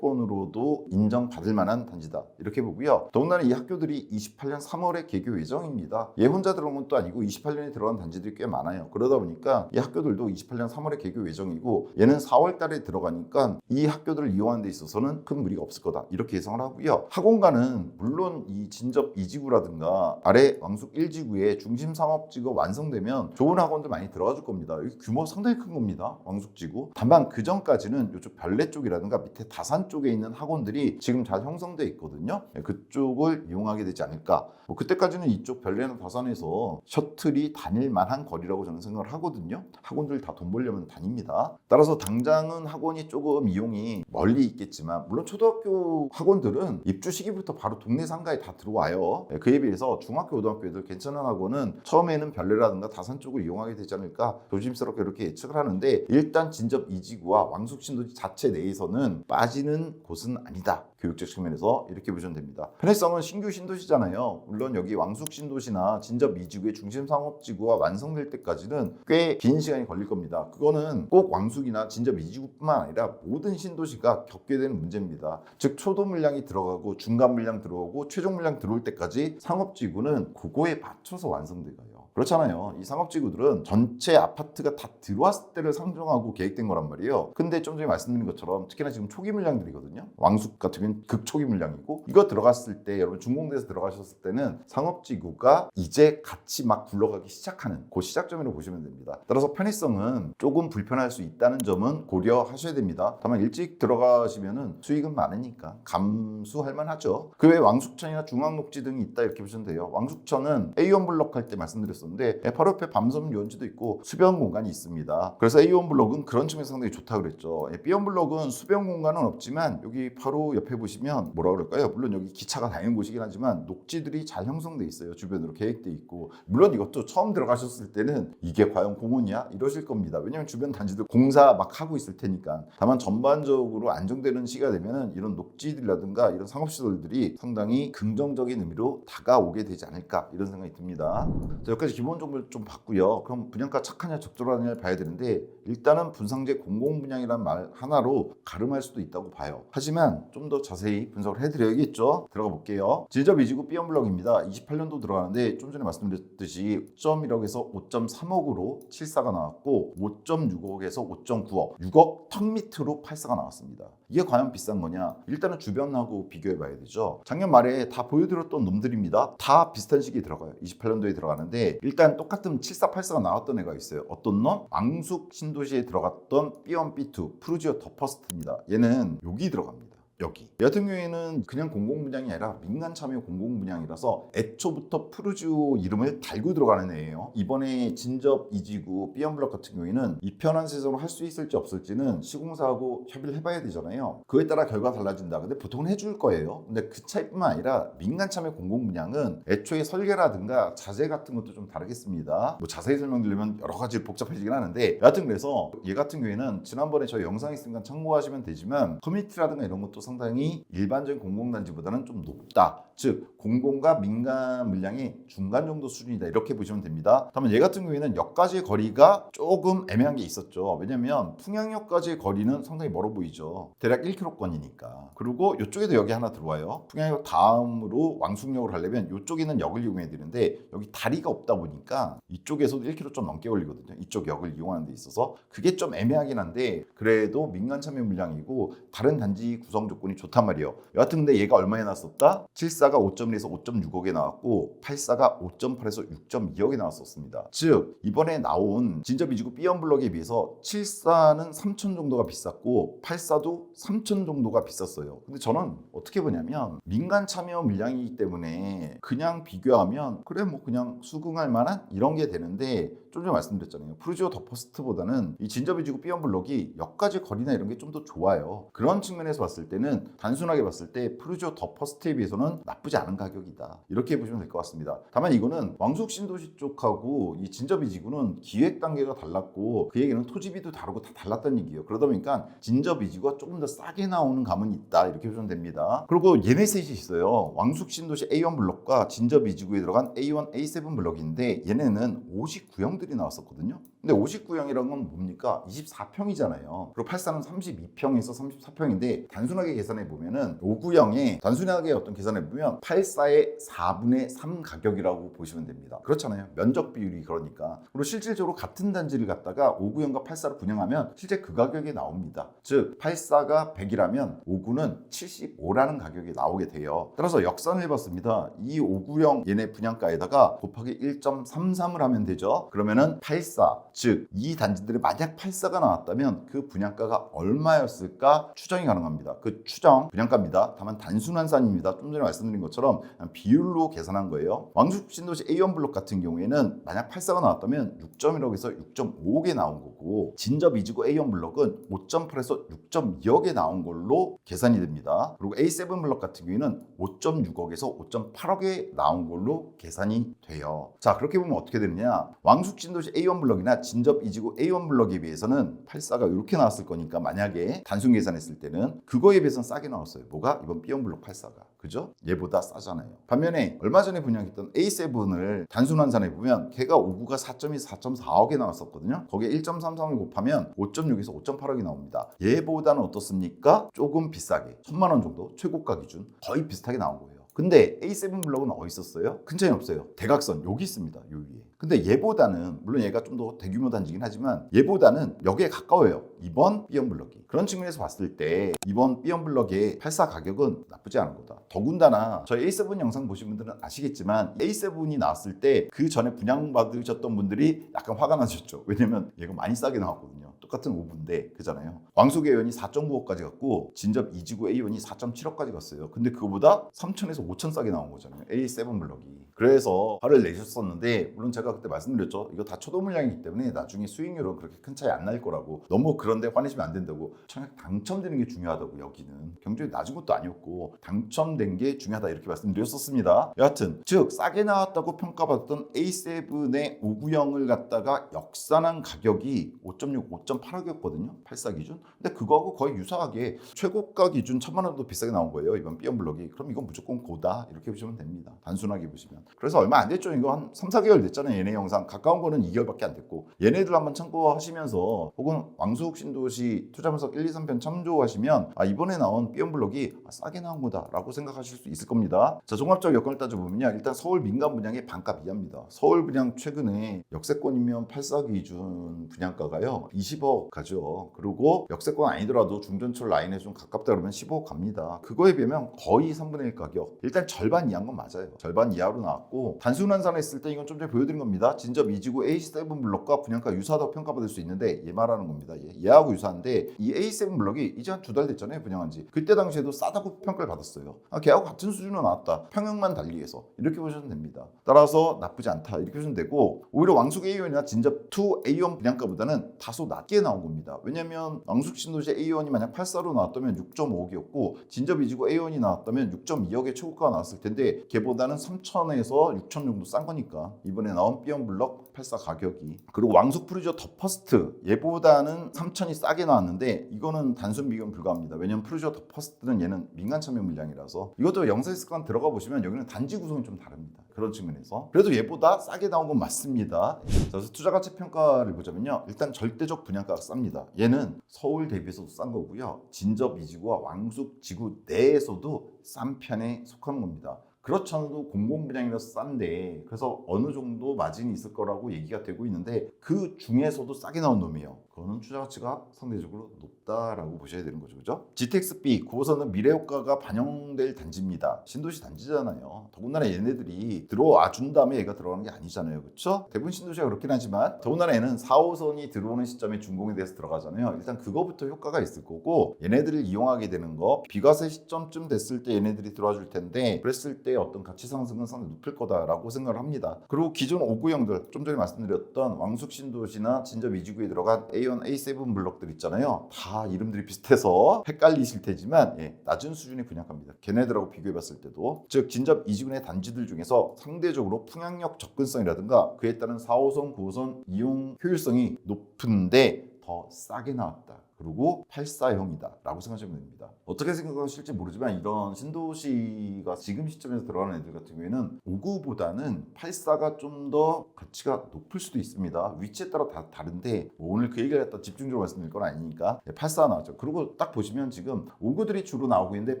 학세권으로도 인정받을 만한 단지다. 이렇게 보고요. 더군다나 이 학교들이 28년 3월에 개교 예정입니다. 얘 혼자 들어온 것도 아니고 28년에 들어간 단지들이 꽤 많아요. 그러다 보니까 이 학교들도 28년 3월에 개교 예정이고 얘는 4월 달에 들어가니까 이 학교들을 이용하는 데 있어서는 큰 무리가 없을 거다. 이렇게 예상을 하고요. 학원가는 물론 이 진접 2지구라든가 아래 왕숙 1지구의 중심 상업지구가 완성되면 좋은 학원들 많이 들어가 줄 겁니다. 여기 규모가 상당히 큰 겁니다. 왕숙지구. 다만 그 전까지는 이쪽 별내 쪽이라든가 밑에 다산 쪽에 있는 학원들이 지금 잘 형성돼 있거든요. 그쪽을 이용하게 되지 않을까. 뭐 그때까지는 이쪽 별내나 다산에서 셔틀이 다닐 만한 거리라고 저는 생각을 하거든요. 학원들 다 돈 벌려면 다닙니다. 따라서 당장은 학원이 조금 이용이 멀리 있겠지만 물론 초등학교 학원들은 입주 시기부터 바로 동네 상가에 다 들어와요. 그에 비해서 중학교, 고등학교 애들 괜찮은 학원은 처음에는 별내라든가 다산 쪽을 이용하게 되지 않을까 조심스럽게 이렇게 예측을 하는데 일단 진접 2지구와 왕숙 신도시 자체 내에서는 빠지는 곳은 아니다. 교육적 측면에서 이렇게 보시면 됩니다. 편의성은 신규 신도시잖아요. 물론 여기 왕숙 신도시나 진접 2지구의 중심 상업지구가 완성될 때까지는 꽤 긴 시간이 걸릴 겁니다. 그거는 꼭 왕숙이나 진접 2지구뿐만 아니라 모든 신도시가 겪게 되는 문제입니다. 즉 초도 물량이 들어가고 중간 물량 들어오고 최종 물량 들어올 때까지 상업지구는 그거에 맞춰서 완성돼가요. 그렇잖아요. 이 상업지구들은 전체 아파트가 다 들어왔을 때를 상정하고 계획된 거란 말이에요. 근데 좀 전에 말씀드린 것처럼 특히나 지금 초기 물량들이거든요. 왕숙 같은 경우는 극초기 물량이고 이거 들어갔을 때 여러분 준공돼서 들어가셨을 때는 상업지구가 이제 같이 막 굴러가기 시작하는 그 시작점이라고 보시면 됩니다. 따라서 편의성은 조금 불편할 수 있다는 점은 고려하셔야 됩니다. 다만 일찍 들어가시면은 수익은 많으니까 감수할 만하죠. 그 외에 왕숙천이나 중앙녹지 등이 있다 이렇게 보시면 돼요. 왕숙천은 A1 블럭 할 때 말씀드렸었는데 바로 옆에 밤섬 유원지도 있고 수변 공간이 있습니다. 그래서 A1 블럭은 그런 측면에서 상당히 좋다고 그랬죠. B1 블럭은 수변 공간은 없지만 여기 바로 옆에 보시면 뭐라 그럴까요? 물론 여기 기차가 다니는 곳이긴 하지만 녹지들이 잘 형성돼 있어요. 주변으로 계획돼 있고 물론 이것도 처음 들어가셨을 때는 이게 과연 공원이야? 이러실 겁니다. 왜냐하면 주변 단지들 공사 막 하고 있을 테니까. 다만 전반적으로 안정되는 시기가 되면은 이런 녹지들이라든가 이런 상업시설들이 상당히 긍정적인 의미로 다가오게 되지 않을까 이런 생각이 듭니다. 자, 여기까지 기본 정보를 좀 봤고요. 그럼 분양가 착하냐 적절하냐를 봐야 되는데 일단은 분상제 공공분양이라는 말 하나로 가름할 수도 있다고 봐요. 하지만 좀 더 자세히 분석을 해드려야겠죠. 들어가 볼게요. 진접 2지구 B언블럭입니다. 28년도 들어가는데 좀 전에 말씀드렸듯이 5.1억에서 5.3억으로 74가 나왔고 5.6억에서 5.9억 6억 턱 밑으로 84가 나왔습니다. 이게 과연 비싼 거냐? 일단은 주변하고 비교해 봐야 되죠. 작년 말에 다 보여드렸던 놈들입니다. 다 비슷한 시기에 들어가요. 28년도에 들어가는데 일단 똑같은 74, 84가 나왔던 애가 있어요. 어떤 놈? 왕숙 신도시에 들어갔던 B1, B2 푸르지오 더 퍼스트입니다. 얘는 여기 들어갑니다. 여기. 이 같은 경우에는 그냥 공공분양이 아니라 민간 참여 공공분양이라서 애초부터 푸르지오 이름을 달고 들어가는 애예요. 이번에 진접 2지구 B언블럭 같은 경우에는 이편한 세대로 할 수 있을지 없을지는 시공사하고 협의를 해봐야 되잖아요. 그에 따라 결과가 달라진다. 근데 보통은 해줄 거예요. 근데 그 차이뿐만 아니라 민간 참여 공공분양은 애초에 설계라든가 자재 같은 것도 좀 다르겠습니다. 뭐 자세히 설명드리면 여러 가지 복잡해지긴 하는데 여하튼 그래서 얘 같은 경우에는 지난번에 저희 영상 있으니까 참고하시면 되지만 커뮤니티라든가 이런 것도 상당히 일반적인 공공단지보다는 좀 높다. 즉 공공과 민간 물량이 중간 정도 수준이다 이렇게 보시면 됩니다. 다만 얘 같은 경우에는 역까지의 거리가 조금 애매한 게 있었죠. 왜냐면 풍양역까지의 거리는 상당히 멀어 보이죠. 대략 1km권이니까. 그리고 이쪽에도 역이 하나 들어와요. 풍양역 다음으로 왕숙역으로 가려면 이쪽에는 역을 이용해야 되는데 여기 다리가 없다 보니까 이쪽에서도 1km 좀 넘게 걸리거든요. 이쪽 역을 이용하는 데 있어서 그게 좀 애매하긴 한데 그래도 민간 참여 물량이고 다른 단지 구성 조건이 좋단 말이에요. 여하튼 근데 얘가 얼마에 나왔었다? 74가 5.1에서 5.65억에 나왔고 84가 5.8에서 6.2억에 나왔었습니다. 즉 이번에 나온 진저비지구 B원 블럭에 비해서 74는 3천 정도가 비쌌고 84도 3천 정도가 비쌌어요. 근데 저는 어떻게 보냐면 민간 참여 물량이기 때문에 그냥 비교하면 그래 뭐 그냥 수긍할 만한 이런 게 되는데 좀 전에 말씀드렸잖아요. 푸르지오 더 퍼스트보다는 이 진저비지구 B원 블럭이 역까지 거리나 이런 게 좀 더 좋아요. 그런 측면에서 봤을 때는 단순하게 봤을 때 푸르지오 더 퍼스트에 비해서는 나쁘지 않은 가격이다. 이렇게 보시면 될 것 같습니다. 다만 이거는 왕숙 신도시 쪽하고 이 진저비지구는 기획 단계가 달랐고 그 얘기는 토지비도 다르고 다 달랐다는 얘기예요. 그러다 보니까 진저비지구가 조금 더 싸게 나오는 감은 있다. 이렇게 보시면 됩니다. 그리고 얘네 셋이 있어요. 왕숙 신도시 A1 블럭과 진저비지구에 들어간 A1, A7 블럭인데 얘네는 59형들이 나왔었거든요. 근데 59형이라는 건 뭡니까? 24평이잖아요. 그리고 84는 32평에서 34평인데 단순하게 계산해 보면은 59형에 단순하게 어떤 계산해 보면 84의 4분의 3 가격이라고 보시면 됩니다. 그렇잖아요. 면적 비율이 그러니까. 그리고 실질적으로 같은 단지를 갖다가 59형과 84를 분양하면 실제 그 가격이 나옵니다. 즉 84가 100이라면 59는 75라는 가격이 나오게 돼요. 따라서 역산을 해봤습니다. 이 59형 얘네 분양가에다가 곱하기 1.33을 하면 되죠. 그러면은 84 즉 이 단지들이 만약 84가 나왔다면 그 분양가가 얼마였을까 추정이 가능합니다. 그 추정 분양가입니다. 다만 단순한 산입니다. 좀 전에 말씀드린 것처럼 비율로 계산한 거예요. 왕숙 신도시 A1 블록 같은 경우에는 만약 84가 나왔다면 6.1억에서 6.5억에 나온 거고 진저비지구 A1 블록은 5.8에서 6.2억에 나온 걸로 계산이 됩니다. 그리고 A7 블록 같은 경우에는 5.6억에서 5.8억에 나온 걸로 계산이 돼요. 자 그렇게 보면 어떻게 되느냐 왕숙 신도시 A1 블록이나 진저비지구 A1 블록에 비해서는 84가 이렇게 나왔을 거니까 만약에 단순 계산했을 때는 그거에 비해서는 싸게 나왔어요. 뭐가? 이번 B원 블록 84가. 그죠? 얘보다 싸잖아요. 반면에 얼마 전에 분양했던 A7을 단순 환산해 보면 걔가 59가 4.2, 4.4억에 나왔었거든요. 거기에 1.33을 곱하면 5.6에서 5.8억이 나옵니다. 얘보다는 어떻습니까? 조금 비싸게 1,000만 원 정도 최고가 기준 거의 비슷하게 나온 거예요. 근데 A7 블럭은 어디 있었어요? 근처에 없어요. 대각선 여기 있습니다. 요 위에. 근데 얘보다는 물론 얘가 좀 더 대규모 단지긴 하지만 얘보다는 여기에 가까워요. 이번 B원 블럭이. 그런 측면에서 봤을 때 이번 B원 블럭의 84 가격은 나쁘지 않은 거다. 더군다나 저희 A7 영상 보신 분들은 아시겠지만 A7이 나왔을 때 그 전에 분양받으셨던 분들이 약간 화가 나셨죠. 왜냐면 얘가 많이 싸게 나왔거든요. 똑같은 5분인데 그잖아요. 왕숙 A1이 4.9억까지 갔고 진접 이지구 A1이 4.7억까지 갔어요. 근데 그거보다 3천에서 5천 싸게 나온 거잖아요. A7 블럭이. 그래서 화를 내셨었는데 물론 제가 그때 말씀드렸죠. 이거 다 초도 물량이기 때문에 나중에 수익률은 그렇게 큰 차이 안 날 거라고. 너무 그런데 화내시면 안 된다고. 청약 당첨되는 게 중요하다고 여기는. 경쟁이 낮은 것도 아니었고 당첨된 게 중요하다 이렇게 말씀드렸었습니다. 여하튼 즉 싸게 나왔다고 평가받았던 A7의 5구형을 갖다가 역산한 가격이 5.6, 5.8억이었거든요. 84 기준. 근데 그거하고 거의 유사하게 최고가 기준 1,000만 원도 비싸게 나온 거예요. 이번 B원 블럭이. 그럼 이건 무조건 고다 이렇게 보시면 됩니다. 단순하게 보시면. 그래서 얼마 안 됐죠. 이거 한 3, 4개월 됐잖아요. 얘네 영상. 가까운 거는 2개월밖에 안 됐고 얘네들 한번 참고하시면서 혹은 왕숙 신도시 투자분석 1, 2, 3편 참조하시면 이번에 나온 B원 블럭이 싸게 나온 거다라고 생각하실 수 있을 겁니다. 자 종합적 여건을 따져보면요. 일단 서울 민간 분양의 반값 이하입니다. 서울 분양 최근에 역세권이면 84 기준 분양가가요 20억 가죠. 그리고 역세권 아니더라도 중전철 라인에 좀 가깝다 그러면 15억 갑니다. 그거에 비하면 거의 3분의 1 가격. 일단 절반 이하인 건 맞아요. 절반 이하로 나왔고 단순 환산했을 때 이건 좀 전에 보여드린 겁니다. 진접 이지구 A7 블럭과 분양가 유사하다고 평가받을 수 있는데 얘 말하는 겁니다. 얘하고 유사한데 이 A7 블럭이 이제 한 2달 됐잖아요. 분양한 지. 그때 당시에도 싸다고 평가를 받았어요. 걔하고 같은 수준으로 나왔다. 평형만 달리해서 이렇게 보시면 됩니다. 따라서 나쁘지 않다 이렇게 보시면 되고 오히려 왕숙 A1이나 진접 2 A1 분양가보다는 다소 낮게 나온 겁니다. 왜냐면 왕숙 신도시 A1이 만약 84로 나왔다면 6.5억이었고 진접 이지구 A1이 나왔다면 6.2억의 최고가가 나왔을 텐데 걔보다는 3천에서 5천에서 6천 정도 싼 거니까 이번에 나온 B1 블럭 84 가격이. 그리고 왕숙 프루저 더 퍼스트 얘보다는 3천이 싸게 나왔는데 이거는 단순 비교는 불가합니다. 왜냐면 프루저 더 퍼스트는 얘는 민간 참여 물량이라서 이것도 영상 습관 들어가 보시면 여기는 단지 구성이 좀 다릅니다. 그런 측면에서 그래도 얘보다 싸게 나온 건 맞습니다. 그래서 투자 가치 평가를 보자면요, 일단 절대적 분양가가 쌉니다. 얘는 서울 대비해서도 싼 거고요, 진접 이지구와 왕숙 지구 내에서도 싼 편에 속하는 겁니다. 그렇지 않아도 공공분양이라서 싼데, 그래서 어느 정도 마진이 있을 거라고 얘기가 되고 있는데 그 중에서도 싸게 나온 놈이에요. 그거는 투자 가치가 상대적으로 높다라고 보셔야 되는 거죠. 그죠? GTX-B 9호선은 미래 효과가 반영될 단지입니다. 신도시 단지잖아요. 더군다나 얘네들이 들어와 준 다음에 얘가 들어가는 게 아니잖아요. 그렇죠? 대부분 신도시가 그렇긴 하지만 더군다나 얘는 4호선이 들어오는 시점에 준공에 대해서 들어가잖아요. 일단 그거부터 효과가 있을 거고, 얘네들을 이용하게 되는 거 비과세 시점쯤 됐을 때 얘네들이 들어와 줄 텐데, 그랬을 때 어떤 가치 상승은 상당히 높을 거다라고 생각을 합니다. 그리고 기존 5구형들, 좀 전에 말씀드렸던 왕숙 신도시나 진접 이지구에 들어간 A1, A7 블록들 있잖아요. 다 이름들이 비슷해서 헷갈리실 테지만 낮은 수준의 분양가입니다. 걔네들하고 비교해봤을 때도. 즉 진접 이지구의 단지들 중에서 상대적으로 풍향력 접근성이라든가 그에 따른 4호선, 9호선 이용 효율성이 높은데 더 싸게 나왔다. 그리고 84형이다 라고 생각하시면 됩니다. 어떻게 생각하실지 모르지만 이런 신도시가 지금 시점에서 들어가는 애들 같은 경우에는 59보다는 84가 좀 더 가치가 높을 수도 있습니다. 위치에 따라 다 다른데 오늘 그 얘기를 갖다 집중적으로 말씀드릴 건 아니니까 84 나왔죠. 그리고 딱 보시면 지금 59들이 주로 나오고 있는데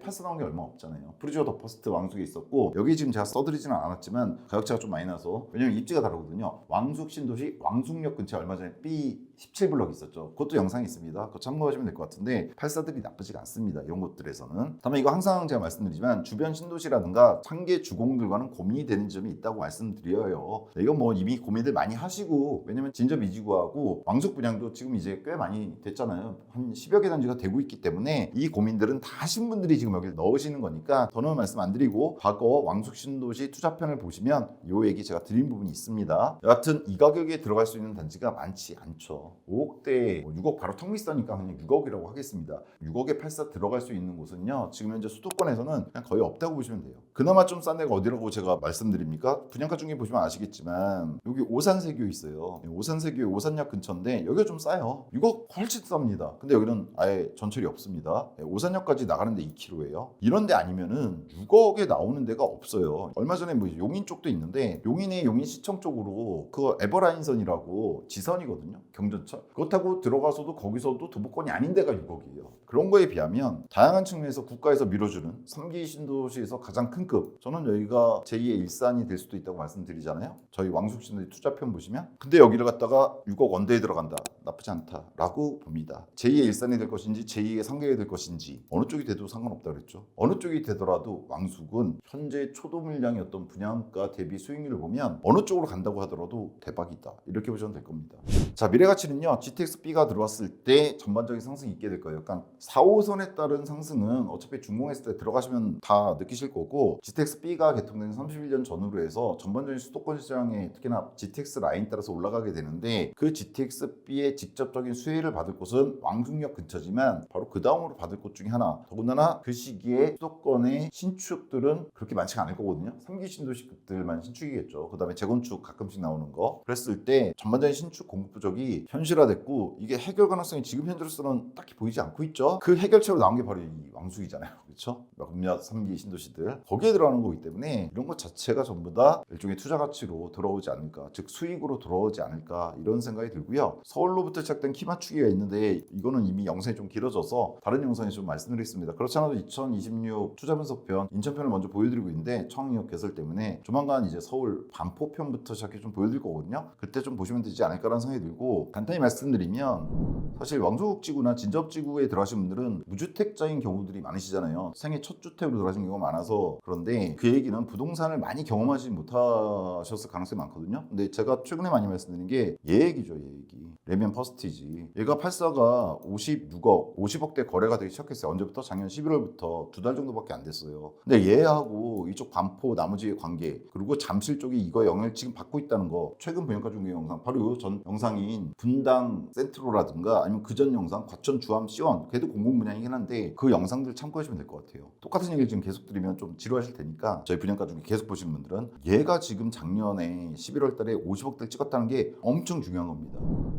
84 나온 게 얼마 없잖아요. 프루지오 더 퍼스트 왕숙에 있었고, 여기 지금 제가 써드리지는 않았지만 가격차가 좀 많이 나서, 왜냐면 입지가 다르거든요. 왕숙 신도시 왕숙역 근처에 얼마 전에 B17 블럭 있었죠. 그것도 영상이 있습니다. 그거 참고하시면 될 것 같은데 84들이 나쁘지가 않습니다. 이런 곳들에서는. 다만 이거 항상 제가 말씀드리지만 주변 신도시라든가 상계 주공들과는 고민이 되는 점이 있다고 말씀드려요. 이건 뭐 이미 고민들 많이 하시고, 왜냐면 진접 이지구하고 왕숙 분양도 지금 이제 꽤 많이 됐잖아요. 한 10여 개 단지가 되고 있기 때문에 이 고민들은 다 하신 분들이 지금 여기 넣으시는 거니까 더는 말씀 안 드리고, 과거 왕숙 신도시 투자편을 보시면 요 얘기 제가 드린 부분이 있습니다. 여하튼 이 가격에 들어갈 수 있는 단지가 많지 않죠. 5억대 6억 바로 턱 비싸니까 그냥 6억이라고 하겠습니다. 6억에 84 들어갈 수 있는 곳은요, 지금 현재 수도권에서는 그냥 거의 없다고 보시면 돼요. 그나마 좀 싼 데가 어디라고 제가 말씀드립니까? 분양가 중에 보시면 아시겠지만 여기 오산세교 있어요. 오산세교 오산역 근처인데 여기가 좀 싸요. 6억 훨씬 쌉니다. 근데 여기는 아예 전철이 없습니다. 오산역까지 나가는데 2km예요. 이런 데 아니면은 6억에 나오는 데가 없어요. 얼마 전에 뭐 용인 쪽도 있는데, 용인의 용인시청 쪽으로 그 에버라인선이라고 지선이거든요. 경전철. 그렇다고 들어가서도 거기서도 도보권이 아닌 데가 6억이에요. 그런 거에 비하면 다양한 측면에서 국가에서 밀어주는 3기 신도시에서 가장 큰 급, 저는 여기가 제2의 일산이 될 수도 있다고 말씀드리잖아요. 저희 왕숙 신도시 투자편 보시면. 근데 여기를 갖다가 6억 원대에 들어간다, 나쁘지 않다라고 봅니다. 제2의 일산이 될 것인지 제2의 상계가 될 것인지 어느 쪽이 돼도 상관없다 그랬죠. 어느 쪽이 되더라도 왕숙은 현재 초도 물량의 어떤 분양가 대비 수익률을 보면 어느 쪽으로 간다고 하더라도 대박이다, 이렇게 보시면 될 겁니다. 자, 미래가치는요, GTX-B가 들어왔을 때 전반적인 상승이 있게 될 거예요. 약간 4호선에 따른 상승은 어차피 준공했을 때 들어가시면 다 느끼실 거고, GTX-B가 개통된 31년 전후로 해서 전반적인 수도권 시장에 특히나 GTX 라인 따라서 올라가게 되는데, 그 GTX-B의 직접적인 수혜를 받을 곳은 왕숙역 근처지만 바로 그 다음으로 받을 곳 중에 하나. 더군다나 그 시기에 수도권의 신축들은 그렇게 많지가 않을 거거든요. 3기 신도시급들만 신축이겠죠. 그 다음에 재건축 가끔씩 나오는 거. 그랬을 때 전반적인 신축 공급 부족이 현실화됐고, 이게 해결 가능성이 지금 현재로서는 딱히 보이지 않고 있죠. 그 해결책으로 나온 게 바로 이 왕숙이잖아요. 그렇죠? 몇몇 3기 신도시들 거기에 들어가는 거기 때문에 이런 것 자체가 전부 다 일종의 투자 가치로 돌아오지 않을까, 즉 수익으로 돌아오지 않을까, 이런 생각이 들고요. 서울로부터 시작된 키 맞추기가 있는데 이거는 이미 영상이 좀 길어져서 다른 영상에 좀 말씀드리겠습니다. 그렇지 않아도 2026 투자 분석편 인천편을 먼저 보여드리고 있는데 청이역 개설 때문에 조만간 이제 서울 반포편부터 시작해 좀 보여드릴 거거든요. 그때 좀 보시면 되지 않을까라는 생각이 들고, 간단히 말씀드리면 사실 왕숙지구나 진접지구에 들어가신 분들은 무주택자인 경우들이 많으시잖아요. 생애 첫 주택으로 들어가신 경우가 많아서. 그런데 그 얘기는 부동산을 많이 경험하지 못하셨을 가능성이 많거든요. 근데 제가 최근에 많이 말씀드린 게 얘 얘기죠. 얘 얘기. 레미안 퍼스티지. 얘가 84가 56억, 50억대 거래가 되기 시작했어요. 언제부터? 작년 11월부터 2달 정도밖에 안 됐어요. 근데 얘하고 이쪽 반포 나머지의 관계, 그리고 잠실 쪽이 이거 영향을 지금 받고 있다는 거, 최근 분양가 중개 영상, 바로 전 영상인 분당 센트로라든가 아니면 그전 영상 과천 주암 C1 걔도 공공 분양이긴 한데 그 영상들 참고하시면 될 것 같아요. 똑같은 얘기를 지금 계속 드리면 좀 지루하실 테니까 저희 분양가 중에 계속 보시는 분들은 얘가 지금 작년에 11월 달에 50억대를 찍었다는 게 엄청 중요한 겁니다.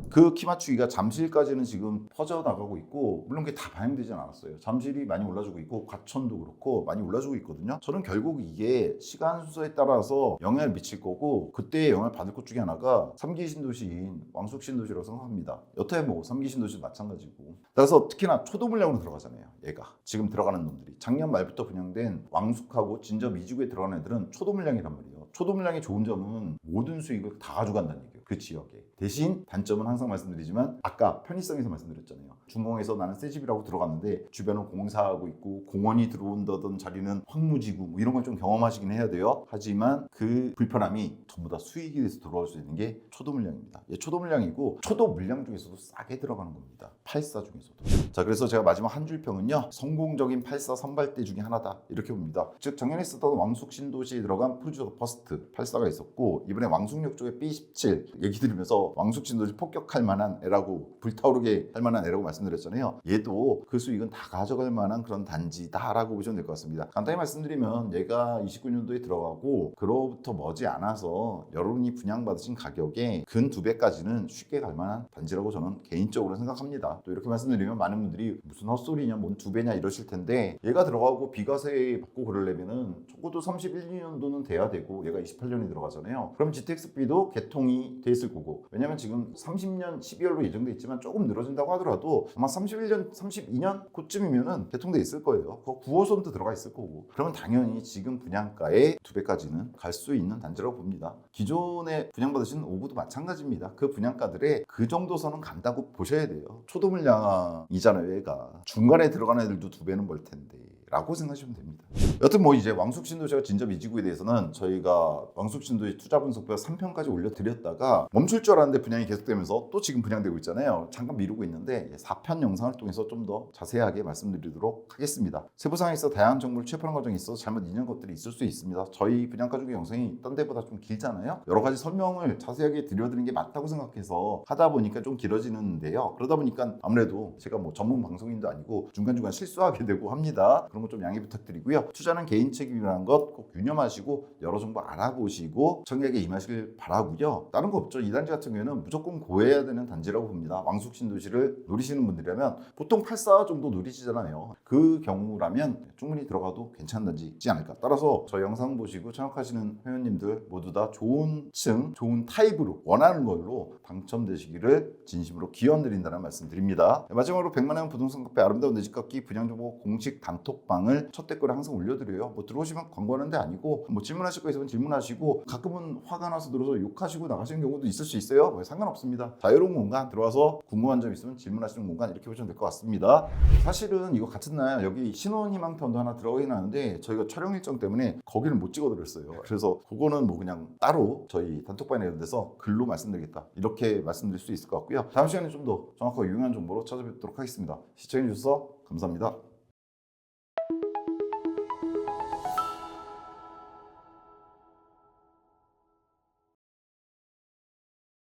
그 키 맞추기가 잠실까지는 지금 퍼져나가고 있고 물론 그게 다 반영되진 않았어요. 잠실이 많이 올라주고 있고 과천도 그렇고 많이 올라주고 있거든요. 저는 결국 이게 시간 순서에 따라서 영향을 미칠 거고 그때 영향을 받을 것 중에 하나가 3기 신도시인 왕숙 신도시라고 생각합니다. 여태 뭐 3기 신도시도 마찬가지고 따라서 특히나 초도 물량으로 들어가잖아요. 얘가 지금 들어가는 놈들이 작년 말부터 분양된 왕숙하고 진접 이지구에 들어가는 애들은 초도 물량이란 말이에요. 초도 물량이 좋은 점은 모든 수익을 다 가져간다는 얘기예요. 그 지역에. 대신 단점은 항상 말씀드리지만 아까 편의성에서 말씀드렸잖아요. 중공에서 나는 새 집이라고 들어갔는데 주변은 공사하고 있고 공원이 들어온다던 자리는 황무지구 뭐 이런 걸 좀 경험하시긴 해야 돼요. 하지만 그 불편함이 전부 다 수익이 돼서 들어올 수 있는 게 초도 물량입니다. 예, 초도 물량이고 초도 물량 중에서도 싸게 들어가는 겁니다. 84 중에서도. 자, 그래서 제가 마지막 한 줄 평은요. 성공적인 84 선발대 중에 하나다. 이렇게 봅니다. 즉 작년에 썼던 왕숙 신도시에 들어간 푸르지오 퍼스트 84가 있었고 이번에 왕숙역 쪽에 B17 얘기 들으면서 왕숙 신도시 폭격할 만한 애라고 불타오르게 할 만한 애라고 말씀드렸잖아요. 얘도 그 수익은 다 가져갈 만한 그런 단지다라고 보시면 될 것 같습니다. 간단히 말씀드리면 얘가 29년도에 들어가고 그로부터 머지 않아서 여러분이 분양받으신 가격에 근 2배까지는 쉽게 갈 만한 단지라고 저는 개인적으로 생각합니다. 또 이렇게 말씀드리면 많은 분들이 무슨 헛소리냐 뭔 2배냐 이러실 텐데 얘가 들어가고 비과세 받고 그러려면은 적어도 31년도는 돼야 되고 얘가 28년에 들어가잖아요. 그럼 GTXB도 개통이 돼 있을 거고 왜냐면 지금 30년 12월로 예정돼 있지만 조금 늘어진다고 하더라도 아마 31년 32년 그쯤이면은 개통돼 있을 거예요. 그 9호선도 들어가 있을 거고 그러면 당연히 지금 분양가의 2배까지는 갈 수 있는 단지라고 봅니다. 기존에 분양받으신 오구도 마찬가지입니다. 그 분양가들에 그 정도 선은 간다고 보셔야 돼요. 초도 물량이잖아요. 얘가 중간에 들어가는 애들도 2배는 벌 텐데 라고 생각하시면 됩니다. 여튼 뭐 이제 왕숙 신도시와 진접 이지구에 대해서는 저희가 왕숙 신도시 투자 분석표 3편까지 올려드렸다가 멈출 줄 알았는데 분양이 계속되면서 또 지금 분양되고 있잖아요. 잠깐 미루고 있는데 4편 영상을 통해서 좀 더 자세하게 말씀드리도록 하겠습니다. 세부사항에서 다양한 정보를 취합하는 과정에 있어서 잘못 잊는 것들이 있을 수 있습니다. 저희 분양가 중에 영상이 딴 데보다 좀 길잖아요. 여러 가지 설명을 자세하게 드려드리는 게 맞다고 생각해서 하다 보니까 좀 길어지는데요. 그러다 보니까 아무래도 제가 뭐 전문 방송인도 아니고 중간중간 실수하게 되고 합니다. 그런 거 좀 양해 부탁드리고요. 투자는 개인 책임이라는 것 꼭 유념하시고 여러 정보 알아보시고 청약에 임하시길 바라고요. 다른 거 없죠. 이 단지 같은 경우에는 무조건 고해야 되는 단지라고 봅니다. 왕숙 신도시를 노리시는 분들이라면 보통 84 정도 노리시잖아요. 그 경우라면 충분히 들어가도 괜찮은 단지지 않을까. 따라서 저 영상 보시고 청약하시는 회원님들 모두 다 좋은 층, 좋은 타입으로 원하는 걸로 당첨되시기를 진심으로 기원드린다는 말씀 드립니다. 마지막으로 100만원 부동산 카페 아름다운 내 집 갖기 분양정보 공식 단톡방을 첫 댓글에 항상 올려드려요. 뭐 들어오시면 광고하는 데 아니고 뭐 질문하실 거 있으면 질문하시고 가끔은 화가 나서 들어서 욕하시고 나가시는 경우도 있을 수 있어요. 뭐 상관없습니다. 자유로운 공간 들어와서 궁금한 점 있으면 질문하시는 공간 이렇게 보시면 될 것 같습니다. 사실은 이거 같은 날 여기 신혼희망타운도 하나 들어가긴 하는데 저희가 촬영 일정 때문에 거기를 못 찍어드렸어요. 그래서 그거는 뭐 그냥 따로 저희 단톡방에 이런 데서 글로 말씀드리겠다 이렇게 말씀드릴 수 있을 것 같고요. 다음 시간에 좀 더 정확하고 유용한 정보로 찾아뵙도록 하겠습니다. 시청해주셔서 감사합니다.